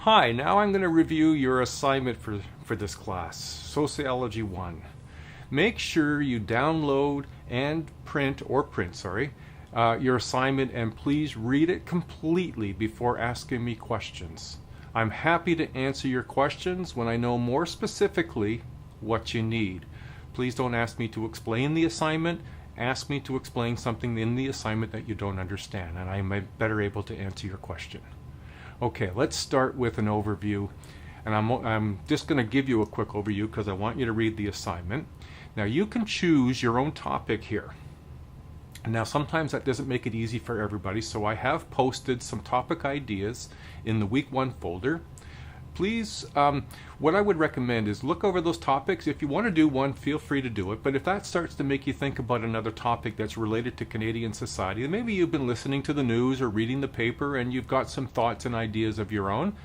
Hi, now I'm going to review your assignment for this class, Sociology 1. Make sure you download and print your assignment, and please read it completely before asking me questions. I'm happy to answer your questions when I know more specifically what you need. Please don't ask me to explain the assignment. Ask me to explain something in the assignment that you don't understand, and I'm better able to answer your question. Okay, let's start with an overview, and I'm just going to give you a quick overview because I want you to read the assignment. Now you can choose your own topic here. Now sometimes that doesn't make it easy for everybody, so I have posted some topic ideas in the week 1 folder. Please, what I would recommend is look over those topics. If you want to do one, feel free to do it, but if that starts to make you think about another topic that's related to Canadian society, maybe you've been listening to the news or reading the paper and you've got some thoughts and ideas of your own,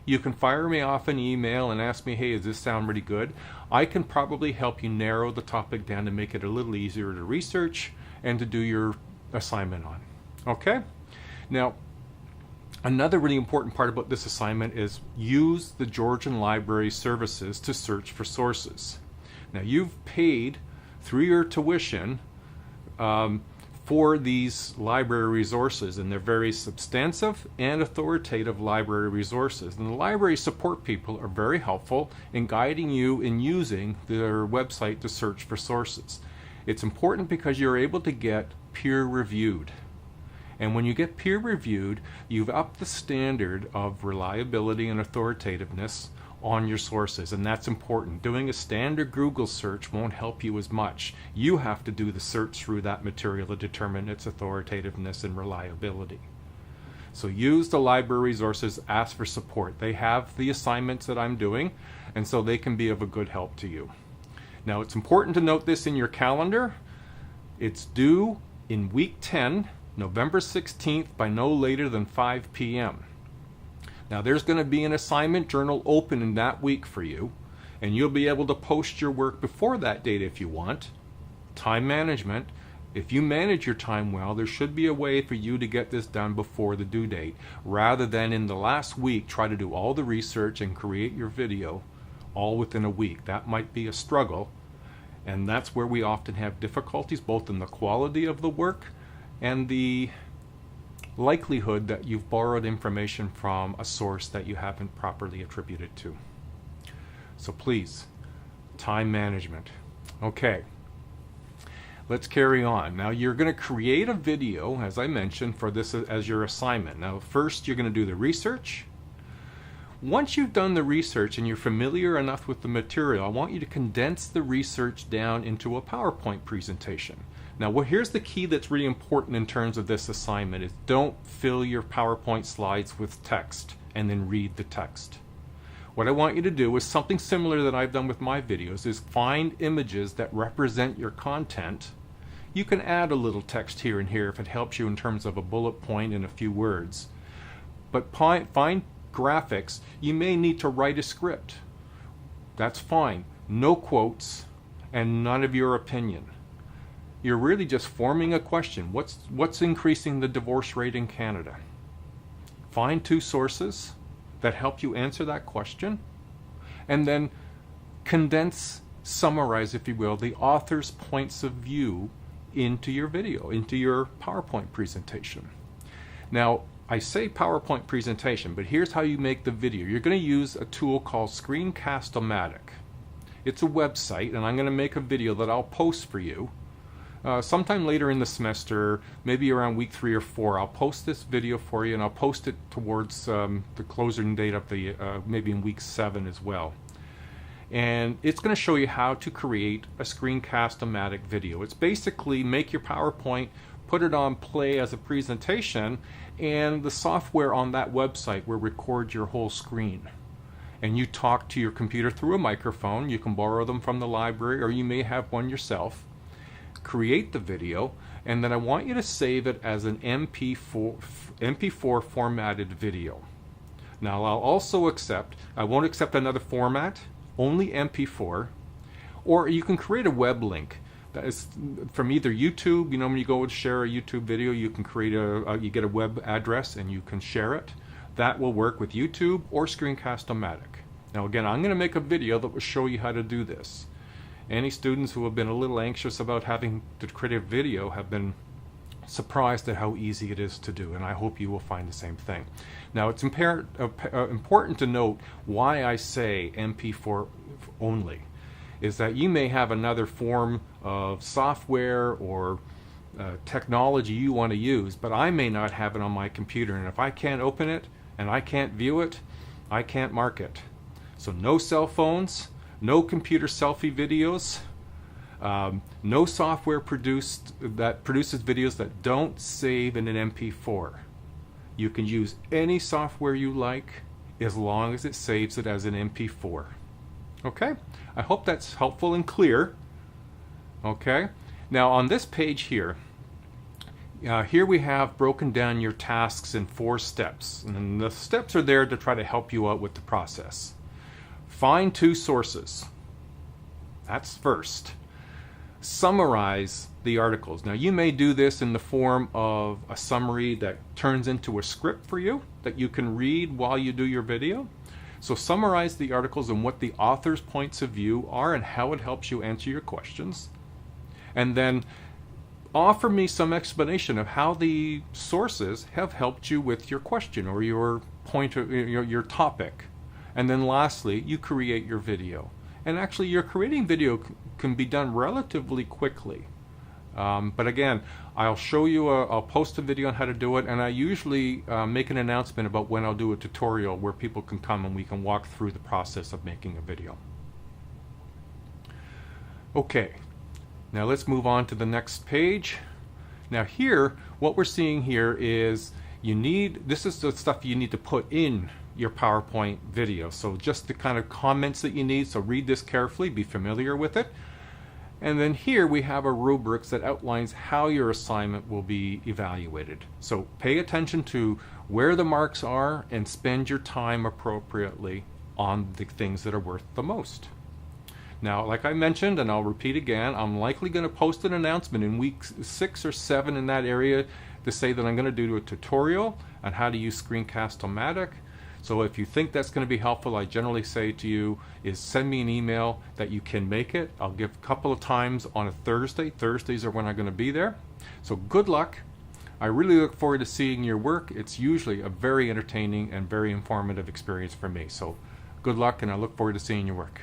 you can fire me off an email and ask me, hey, does this sound really good? I can probably help you narrow the topic down to make it a little easier to research and to do your assignment on. Okay? Now, another really important part about this assignment is use the Georgian Library services to search for sources. Now you've paid through your tuition for these library resources, and they're very substantive and authoritative library resources. And the library support people are very helpful in guiding you in using their website to search for sources. It's important because you're able to get peer-reviewed. And when you get peer-reviewed, you've upped the standard of reliability and authoritativeness on your sources, and that's important. Doing a standard Google search won't help you as much. You have to do the search through that material to determine its authoritativeness and reliability. So use the library resources, ask for support. They have the assignments that I'm doing, and so they can be of a good help to you. Now it's important to note this in your calendar. It's due in week 10, November 16th by no later than 5 p.m. Now there's going to be an assignment journal open in that week for you, and you'll be able to post your work before that date if you want. Time management. If you manage your time well, there should be a way for you to get this done before the due date, rather than in the last week try to do all the research and create your video all within a week. That might be a struggle, and that's where we often have difficulties, both in the quality of the work and the likelihood that you've borrowed information from a source that you haven't properly attributed to. So please, time management. Okay, let's carry on. Now you're going to create a video, as I mentioned, for this as your assignment. Now first you're going to do the research. Once you've done the research and you're familiar enough with the material, I want you to condense the research down into a PowerPoint presentation. Now, here's the key that's really important in terms of this assignment is don't fill your PowerPoint slides with text and then read the text. What I want you to do is something similar that I've done with my videos is find images that represent your content. You can add a little text here and here if it helps you in terms of a bullet point and a few words. But find graphics. You may need to write a script. That's fine. No quotes and none of your opinion. You're really just forming a question. What's increasing the divorce rate in Canada? Find 2 sources that help you answer that question, and then condense, summarize, if you will, the author's points of view into your video, into your PowerPoint presentation. Now, I say PowerPoint presentation, but here's how you make the video. You're going to use a tool called Screencast-O-Matic. It's a website, and I'm going to make a video that I'll post for you. Sometime later in the semester, maybe around week 3 or 4, I'll post this video for you, and I'll post it towards the closing date of the maybe in week 7 as well. And it's going to show you how to create a Screencast-O-Matic video. It's basically make your PowerPoint, put it on play as a presentation, and the software on that website will record your whole screen. And you talk to your computer through a microphone. You can borrow them from the library, or you may have one yourself. Create the video, and then I want you to save it as an MP4 formatted video. Now I'll also I won't accept another format, only MP4, or you can create a web link. That is from either YouTube. You know, when you go and share a YouTube video, you can create you get a web address and you can share it. That will work with YouTube or Screencast-O-Matic. Now again, I'm going to make a video that will show you how to do this. Any students who have been a little anxious about having to create a video have been surprised at how easy it is to do, and I hope you will find the same thing. Now it's important to note why I say MP4 only, is that you may have another form of software or technology you want to use, but I may not have it on my computer, and if I can't open it and I can't view it, I can't mark it. So no cell phones, no computer selfie videos, no software that produces videos that don't save in an MP4. You can use any software you like as long as it saves it as an MP4. Okay? I hope that's helpful and clear. Okay? Now on this page here, here we have broken down your tasks in 4 steps. And the steps are there to try to help you out with the process. Find 2 sources. That's first. Summarize the articles. Now you may do this in the form of a summary that turns into a script for you that you can read while you do your video. So summarize the articles and what the author's points of view are and how it helps you answer your questions. And then offer me some explanation of how the sources have helped you with your question or your point of your topic. And then lastly, you create your video. And actually your creating video can be done relatively quickly. But again, I'll show you, I'll post a video on how to do it, and I usually make an announcement about when I'll do a tutorial where people can come and we can walk through the process of making a video. Okay, now let's move on to the next page. Now here, what we're seeing here is this is the stuff you need to put in your PowerPoint video. So just the kind of comments that you need, so read this carefully, be familiar with it. And then here we have a rubrics that outlines how your assignment will be evaluated. So pay attention to where the marks are and spend your time appropriately on the things that are worth the most. Now, like I mentioned, and I'll repeat again, I'm likely going to post an announcement in week 6 or 7 in that area to say that I'm going to do a tutorial on how to use Screencast-O-Matic. So if you think that's going to be helpful, I generally say to you is send me an email that you can make it. I'll give a couple of times on a Thursday. Thursdays are when I'm going to be there. So good luck. I really look forward to seeing your work. It's usually a very entertaining and very informative experience for me. So good luck, and I look forward to seeing your work.